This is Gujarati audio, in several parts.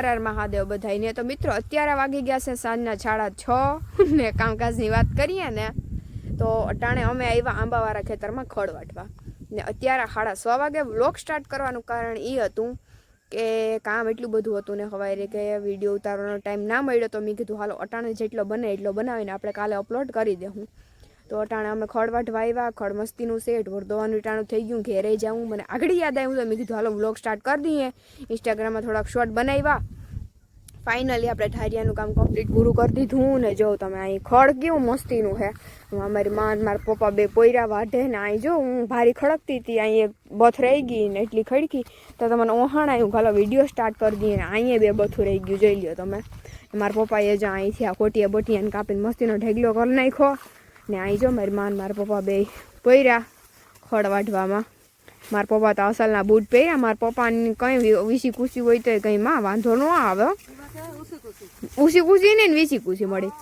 હર હર મહાદેવ બધાઈને. તો મિત્રો અત્યારે વાગી ગયા છે સાંજના 6:30 ને કામકાજની વાત કરીએ ને તો અટાણે અમે આવ્યા આંબાવાળા ખેતરમાં ખડ વાટવા ને અત્યારે 6:30 વાગે વ્લોગ સ્ટાર્ટ કરવાનું કારણ એ હતું કે કામ એટલું બધું હતું ને હવારે કે વિડીયો ઉતારવાનો ટાઈમ ના મળ્યો તો મેં કીધું હાલો અટાણે જેટલો બને એટલો બનાવીને આપણે કાલે અપલોડ કરી દેવું. તો અટાણે અમે ખડ વાટવા આવ્યા, ખડ મસ્તીનું સેટ વરદોવાનું ટાણું થઈ ગયું, ઘેરે જાઉં મને આગળ યાદ આવ્યું તો મેં કીધું હાલો વ્લોગ સ્ટાર્ટ કરી દઈએ. ઇન્સ્ટાગ્રામમાં થોડાક શોર્ટ બનાવ્યા. ફાઇનલી આપણે ઠારિયાનું કામ કમ્પ્લીટ પૂરું કરી દીધું ને જો તમે અહીં ખડ કેવું મસ્તીનું છે. અમારી માં મારા પપ્પા બે પોયરા વાઢે ને અહીં જો હું ભારી ખડકતી હતી, અહીં એક બથ રહી ગઈ ને એટલી ખડકી તો તમને ઓહાણ આવ્યું ચાલો વિડીયો સ્ટાર્ટ કરી દઈએ ને અહીંયા બે બથું રહી ગયું જોઈ લ્યો તમે. મારા પપ્પાએ જો અહીંથી આ કોટીએ બટીયાને કાપીને મસ્તીનો ઢેગલો કરી નાખ્યો ને અહીં જો મારી માં મારા પપ્પા બે પોયરા ખડ વાઢવામાં. મારા પપ્પા તો અસલના બૂટ પહેર્યા. મારા પપ્પાની કંઈ વીસી કુસી હોય તો કંઈ માં વાંધો ન આવે. ઉસી કુસી ને વીસી કુસી મળી.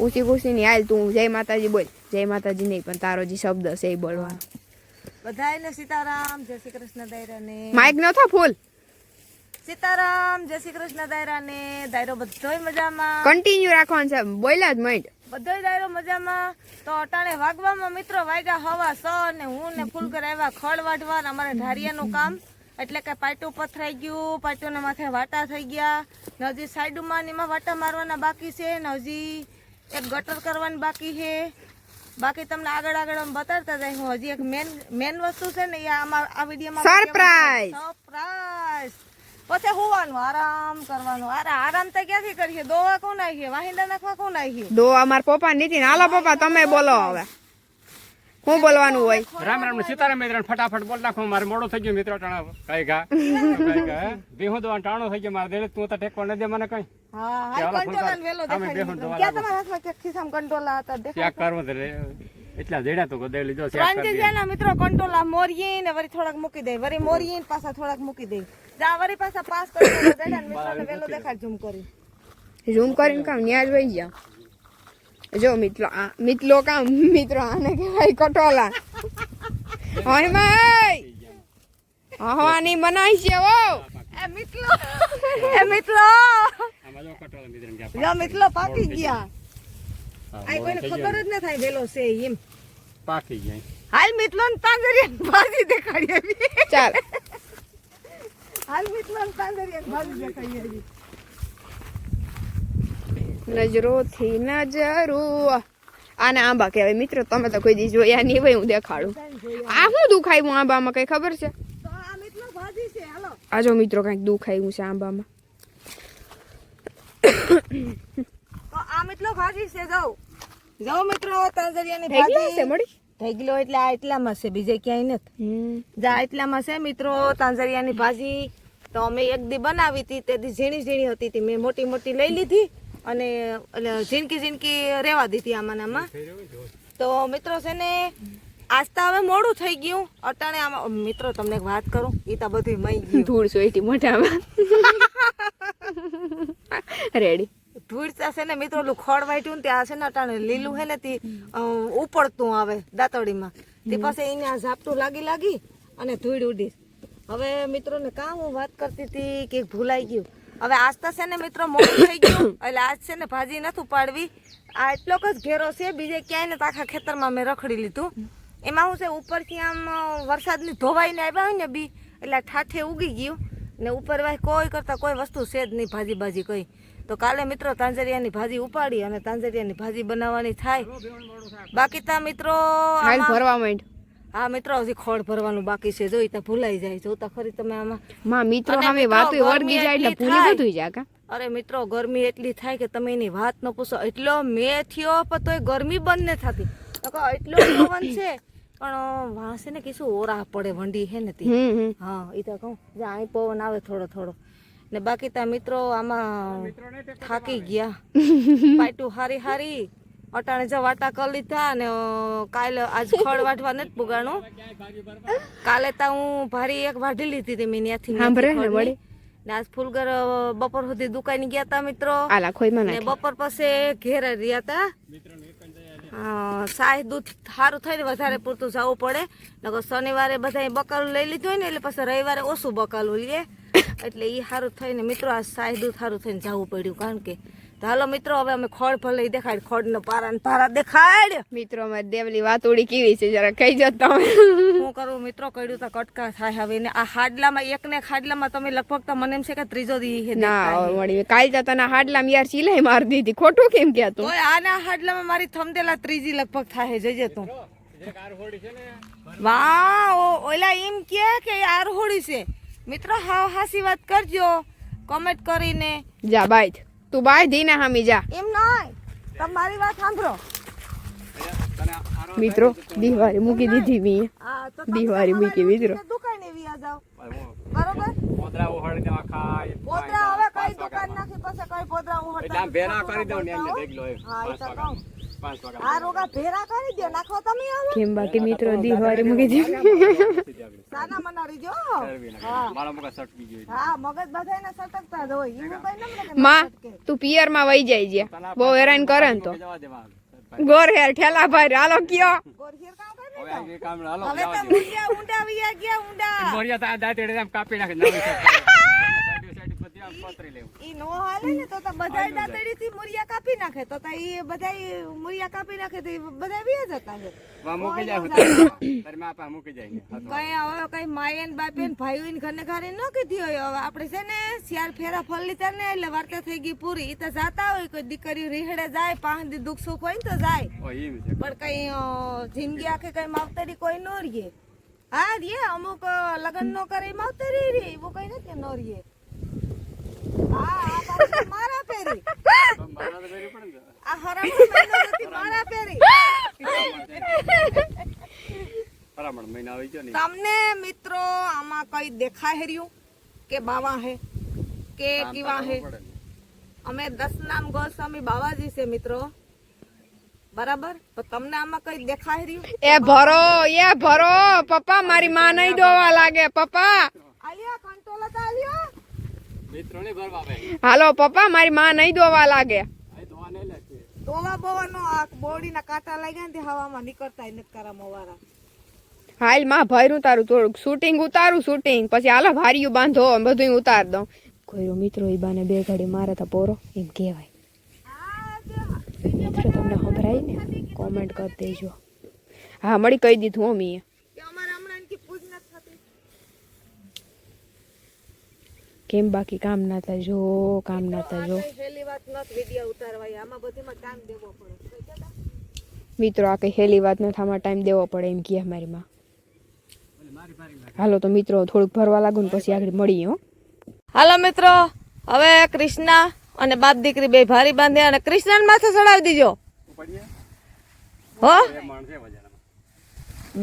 ઉસી કુસી ની હાલ તું જય માતાજી બોલ. જય માતાજી નહીં પણ તારો જે શબ્દ છે એ બોલવાનો. બધાને સીતારામ, જય શ્રી કૃષ્ણ દાયરાને. માઇક ન થા ફૂલ. સીતારામ, જય શ્રી કૃષ્ણ દાયરાને. દાયરો બધોય મજામાં. કન્ટિન્યુ રાખવાનું છે, બોલ્યા જ મઈટ. બધોય દાયરો મજામાં. તો અટાણે વાગવામાં મિત્રો વાગ્યા 6:15 ને હું ને ફૂલકર આવ્યા ખડ વાઢવા. અમારે ઢારિયાનું કામ એટલે કે પાટું પથરાઈ ગયું, પાટુને માથે વાટા થઈ ગયા ને હજી સાઈડમાં એમાં વાટા મારવાના બાકી છે ને હજી એક ગટર કરવાની બાકી છે. બાકી તમને આગળ આગળ બતાડતા જાય. હું હજી એક મેન વસ્તુ છે ને એ આ વિડીયોમાં સરપ્રાઈઝ. પછી હોવાનું આરામ કરવાનું. આરામ તો ક્યાંથી કરીએ? દોવા કોણ આવીએ? વાહિંદા નાખવા કોણ આવીએ? દોવા મારા પપ્પા નીતિ. હાલો પપ્પા તમે બોલો હવે. હું બોલવાનું હોય? રામ રામ સીતારામ મિત્ર ફટાફટ બોલ નાખો. મારે મોડું થઈ ગયું મિત્રો. ટાણા કઈ ગા બેહું દો ટાણો થઈ ગયો મારે દેલે. તું તો ટેકવા ન દે મને કઈ. હા હા કંટ્રોલ વેલો દેખાય. ક્યાં તમારા હાથમાં કે ખિસ્સામાં કંટ્રોલ હતા દેખાય. ચેક કરવો દે એટલા જેડા તો દે લીધો ચેક કરી દે. ના મિત્રો કંટ્રોલ આ મોરીએ ને વરી થોડાક મૂકી દે. વરી મોરીએ ને પાછા થોડાક મૂકી દે. જા વરી પાછા પાસ કરી દે. દેડા ને મિત્રોને વેલો દેખાડ ઝૂમ કરી. ઝૂમ કરીને કામ ન્યાજ વઈ ગયા. જો મિત્રો કામ મિત્રો આને કહેવાય કટોલા. હોય ભાઈ હવાની બનાવી છે ઓ એ મિત્રો જો મિત્રો પાકી ગયા. આ કોઈને ખબર જ ન થાય વેલો છે એમ પાકી ગયા. હાલ મિત્રો ને તાંજરિયા ભાજી દેખાડી આવી. ચાલ હાલ મિત્રો ને તાંજરિયા ભાજી દેખાડી આવી. નજરોથી નજરો આને આંબા કહેવાય મિત્રો. તમે તો કોઈ દી જોયા નહીં હોય. હું દેખાડું. આ શું દુખાયું આંબામાં કઈ ખબર છે? તો આ મિત્રો ભાજી છે. હાલો આ જો મિત્રો કઈક દુખાયું છે આંબામાં. તો આ મિત્રો ભાજી છે. જાઓ મિત્રો તાંજરિયાની થઈ ગઈ ભાજી છે મળી. થઈ ગયો એટલે આ એટલામાં છે, બીજે ક્યાંય નથી. જા એટલામાં છે મિત્રો તાંજરિયાની ભાજી. તો અમે એક દી બનાવી હતી તે દી ઝીણી ઝીણી હતી તે મેં મોટી મોટી લઈ લીધી અને ઝીણકી રેવા દીધી આમાં. તો મિત્રો છે ને આસ્તા હવે મોડું થઈ ગયું. અટાણે આમાં મિત્રો તમને એક વાત કરું, એ તો બધું મઈ ગયું. ધૂળ સોઈટી મોઢામાં રેડી. ધૂળ છે ને મિત્રો ઓલું ખડ વાટ્યું ને ત્યાં છે ને અટાણે લીલું હે ને તે ઉપડતું આવે દાંતડીમાં. તે પાસે એને આ ઝાપટું લાગી અને ધૂળ ઉડી. હવે મિત્રોને કામ હું વાત કરતી હતી કે ભૂલાઈ ગયું. હવે આસ્તા છે ને મિત્રો મોડું થઈ ગયું એટલે આજ છે ને ભાજી નથી ઉપાડવી. આ એટલો જ ઘેરો છે, બીજે ક્યાંય ને આખા ખેતરમાં મેં રખડી લીધું. એમાં શું છે ઉપરથી આમ વરસાદની ધોવાઈને આવ્યા હોય ને બી એટલે ઠાઠે ઉગી ગયું ને ઉપર વાય કોઈ કરતા કોઈ વસ્તુ છે જ નહીં ભાજી કઈ. તો કાલે મિત્રો તાંજરિયાની ભાજી ઉપાડી અને તાંજરિયાની ભાજી બનાવવાની થાય. બાકી તા મિત્રો ભરવા માંડ. હા મિત્રો હજી ખોળ ભરવાનું બાકી છે. જોઈ તા ભૂલાઈ જાય. જોતા ખરી તમે આમાં માં મિત્રો સામે વાતો વળગી જાય એટલે ભૂલી બધું જાય કા. અરે મિત્રો ગરમી એટલી થાય કે તમે એની વાત ન પૂછો. એટલો મે થયો પણ તોય ગરમી બંધ ન થતી. એટલો પવન છે પણ વાંસે ને કીશું ઓરા પડે વંડી હે ને તી. હા એ તો કહું અહીં પવન આવે થોડો ને બાકી તા મિત્રો આમાં થાકી ગયા. પાટું હારી અટાણે જો વાટા કરી લીધા ને કાલે આજ ખડ વાટવા નથી પુગાણું. કાલે તા હું ભારી એક વાઢી લીધી હતી મેં ત્યાંથી ને આજ ફૂલગર બપોર સુધી દુકાને ગયા તા મિત્રો ને બપોર પછી ઘેરે રહ્યા તા. સાય દૂધ સારું થઈને વધારે પૂરતું જવું પડે. નકર શનિવારે બધા બકાલું લઈ લીધું હોય ને એટલે પછી રવિવારે ઓછું બકાલું લઈએ એટલે એ સારું થઈને મિત્રો આ સાયદું સારું થઈને જવું પડ્યું કારણ કે તો હાલો મિત્રો હવે અમે ખોડ ભલે દેખાડ ખોડનો પારા ને પારા દેખાડ મિત્રો અમારી દેવલી વાતોડી કેવી છે જરા કહી જો તમે. હું કરું મિત્રો કડ્યું તો કટકા થાય હવે ને આ હાડલામાં એકને હાડલામાં તમે લગભગ તો મને એમ છે કે ત્રીજો દી છે ના મળી કાલ તો તને હાડલામાં યાર સિલાઈ મારી દીધી ખોટું કેમ કહેતું. ઓય આના હાડલામાં મારી થમદેલા ત્રીજી લગભગ થાય જજે તું વાહ ઓલા એમ કે આરહોડી છે મિત્રો હાવ હાસી વાત કરજો કમેન્ટ કરીને જા બાય તું બાય ધીને હામી જા. એમ નહીં તમારી વાત સાંભળો મિત્રો દિવાળી મૂકી દીધી મી આ તો દિવાળી મૂકી મિત્રો. દુકાને વ્યા જાવ બરોબર પોદરા ઉહાડી દેવા ખાય પોદરા હવે કઈ દુકાન નાખી પછી કઈ પોદરા એટલે આમ ભેરા કરી દઉં ને એમને દેખ લો હા એ તો કહું 5 વાગ્યા આ રોગા ભેરા કરી દો નાખો તમે હવે કેમ બાકી મિત્રો દિવાળી મૂકી દીધી. સાના મનારી જો મારા મુકા સટકી ગયો હા મગજ બધાને સટકતા જ હોય ઈનું કઈ નમ લાગે માં તું પિયર માં વહી જાય છે બહુ હેરાન કરે ને તો જવા દેવા ગોર હેર ઠેલા ભાઈ હાલો કયો ગોરખીર કામ કરી હવે આ કામ હાલો હવે તો મુંડિયા ઊંડા વ્યા ગયા ઊંડા મોરિયા તા દાંતેડે આમ કાપી નાખે નવી સાઈડ બધી આમ પતરી લેવું ઈ નો હાલે ને તો બધાય દાંતડી થી મુરિયા કાપી નાખે તો ઈ બધાય મુરિયા કાપી નાખે તો બધાય વ્યા જતા છે વા મૂકી જાય તારી માં આપા મૂકી જાય ને કઈ હવે કઈ માયન બાપેન ભાઈઓને ઘરને ઘરે ન કીધી હોય હવે આપણે છે ને શિયાર ફેરા ફળ લીધા ને એટલે વાર્તા થઈ ગઈ પૂરી ઈ તો જાતા હોય કોઈ દીકરીઓ રીહડે જાય પાંચ દી દુઃખ સુખ હોય ને તો જાય ઓ એમ છે પણ કઈ જિંદગી આખી કઈ માવતરી કોઈ ન રીએ હા રીએ અમુક લગ્ન નો કરે માવતરી રે એવું કઈ નથી ન રીએ હા આ પાછી મારા પેરી મારા તો વેરી પડે ને આ હરામ મહિનો નથી મારા પેરી બરાબર મહિના આવી ગયો ને તમને મિત્રો આમાં કઈ દેખાય રહ્યું કે બાવા હે કે કેવા હે અમે 10 નામ ગોસ્વામી બાવાજી છે મિત્રો બરાબર તો તમને આમાં કઈ દેખાય રહ્યું એ ભરો પપ્પા મારી માં નહીં દોવા લાગે પપ્પા આલિયા કંટ્રોલ હતા આલિયા મિત્રો ને ભરવા આવે હાલો પપ્પા મારી માં નહીં દોવા લાગે. આ દોવા નહીં લાગે તોવા બોવાનો આ બોડીના કાંટા લાગ્યા ને તે હવામાં નીકળતા નથી કરામો વાળા હાલ માં ભર્યું તારું થોડુંક શૂટિંગ ઉતારું શૂટિંગ પછી હાલો ભારીયું બાંધો બધું ઉતાર દઉં. કોઈ મિત્રો ઈ બાને બે ઘડી મારે તો પોરો એમ કહેવાય. મિત્રો તમને સંભળાય ને કોમેન્ટ કરી દેજો. હા મળી કહી દીધું મમ્મીએ. કે અમારે હમણાં એનકી પૂજ નથી થતી કેમ બાકી કામ ના થજો કામ ના થજો હેલી વાત નથી વિડિયો ઉતારવાય આમાં બધીમાં ટાઈમ દેવો પડે મિત્રો આ કઈ હેલી વાત નથી આમાં ટાઈમ દેવો પડે એમ કહે મારી માં. હાલો તો મિત્રો થોડુંક ભરવા લાગુ ને પછી આગળ મળીએ હો. હાલો મિત્રો હવે કૃષ્ણા અને બાપ દીકરી બે ભારી બાંધે અને કૃષ્ણ માથે ચડાવી દીજો પડીએ હો એ મણ છે વજનમાં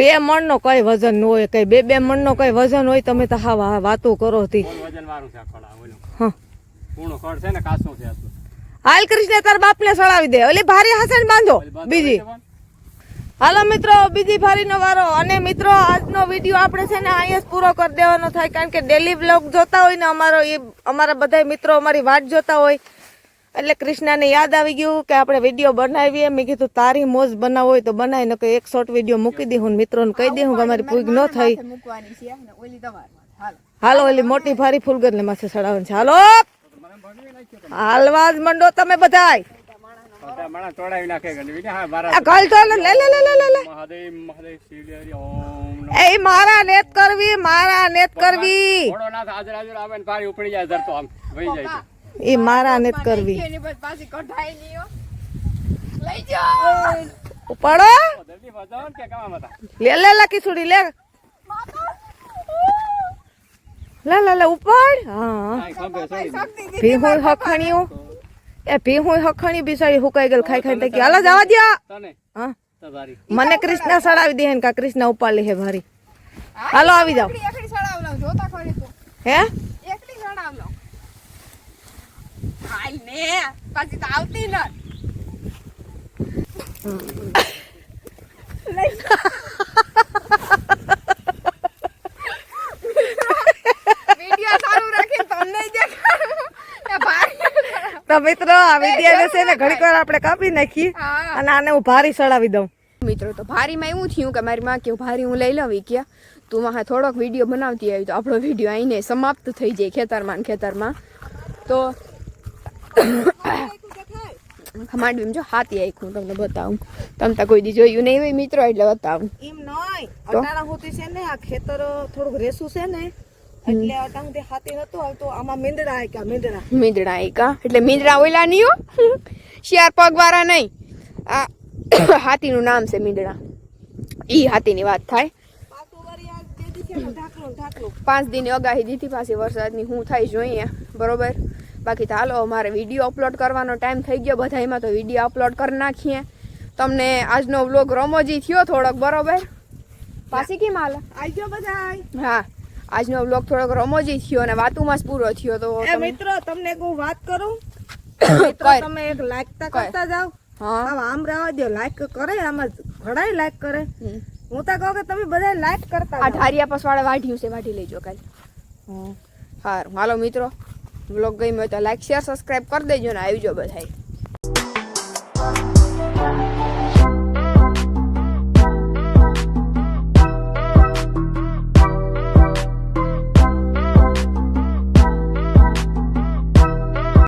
2 મણ નો કઈ વજન ન હોય કઈ 2 મણ નો કઈ વજન હોય તમે તો હા વાતો કરો હતી કોણ વજન વાળું છે આ ખડા ઓલો હા પૂર્ણ ખડ છે ને કાચું છે આટલું હાલ કૃષ્ણ તાર બાપ ને ચડાવી દે ઓલી ભારી હાસન બાંધો બીજી હાલો મિત્રો બીજી ભારીનો વારો અને મિત્રો આજનો વિડીયો આપણે છે ને અહીંયા જ પૂરો કરી દેવાનો થાય કારણ કે ડેલી બ્લોગ જોતા હોય ને અમારા બધા મિત્રો અમારી વાટ જોતા હોય એટલે કૃષ્ણાને યાદ આવી ગયું કે આપણે વિડીયો બનાવીએ મેં કીધું તારી મોજ બનાવ હોય તો બનાવી ને એક શોર્ટ વિડીયો મૂકી દઉં મિત્રોને કહી દઉં કે અમારી પૂગ ન થઈ હાલો ઓલી મોટી ભારી ફૂલગરને માથે ચડાવવાની છે હાલો હાલવા જ મંડો તમે બધાય માણા તોડાવી નાખે ગંડવી હા મારા આ ગલ તો લે લે લે લે લે મહાદેવ મહાદેવ શિવરી ઓમ એ મારા નેત કરવી ઘોડો ના હાજર હાજર આવે ને પારી ઉપડી જાય ધરતો આમ વહી જાય છે. એ મારા નેત કરવી ઉપાડો જલ્દી બતાવો ને કે કામ હતા લે લે લે કિસુડી લે લે લે લે ઉપાડ હા કાઈ ખંભે છોડી ભીહું હખણ્યું એ ભીહું હખણી બિસાડી હુકાઈ ગયેલ ખાઈ ખાઈને થઈ ગઈ હાલો જવા દ્યો તને હા તમારી મને કૃષ્ણ સડાવી દે ને કા કૃષ્ણ ઉપાડી હે ભારી હાલો આવી જાઓ હે તો મિત્રો આ વિદ્યાને છે ને ઘડીક વાર આપણે કાપી નાખી અને આને હું ભારી સડાવી દઉં મિત્રો તો ભારીમાં એવું થયું કે મારી માં કે ભારી હું લઈ લઉં કે તું વાહ થોડોક વિડીયો બનાવતી આવી તો આપણો વિડીયો અહીંને સમાપ્ત થઈ જાય ખેતરમાં ને ખેતરમાં. તો માંડવી જો હાથી આખું તમને બતાવું. તમે તો કોઈ દી જોયું નહીં હોય મિત્રો એટલે બતાવું. એમ નહીં, અટાણા હોતી છે ને આ ખેતર થોડુંક રેસું છે ને એટલે અટાણું હાથી નતું આવતું. આમાં મીંદડા આયકા, મીંદડા આયકા એટલે મીંદડા ઓલા નહીં હો, શિયાર પગવાળા નહીં. આ હાથીનું નામ છે મીંદડા. ઈ હાથીની વાત થાય. 5 દિન આગાહી દીધી પાછી વરસાદની. હું થાય જોઈએ બરોબર. બાકી તો હાલો અમારે વિડીયો અપલોડ કરવાનો ટાઈમ થઈ ગયો બધામાં, તો વિડીયો અપલોડ કરી નાખીએ. તમને આજનો વ્લોગ રમોજી થયો થોડોક બરોબર. પાછી કેમ હાલ આઈ ગયો બધા. હા, આજનો વ્લોગ થોડોક રમોજી થયો અને વાતુમાં જ પૂરો થયો. તો મિત્રો તમને એક હું વાત કરું, મિત્રો તમે એક લાઈક કરતા જાવ. હા આમ રહેવા દો, લાઈક કરે આમાં ઘણાય લાઈક કરે. હું તો કહું કે તમે બધા લાઈક કરતા આ ઢારિયા પસવાળા વાઢ્યું છે, વાઢી લેજો કાલે. સારું હાલો મિત્રો, વ્લોગ ગમ્યો તો લાઈક શેર સબસ્ક્રાઈબ કરી દેજો ને આવજો બધાય.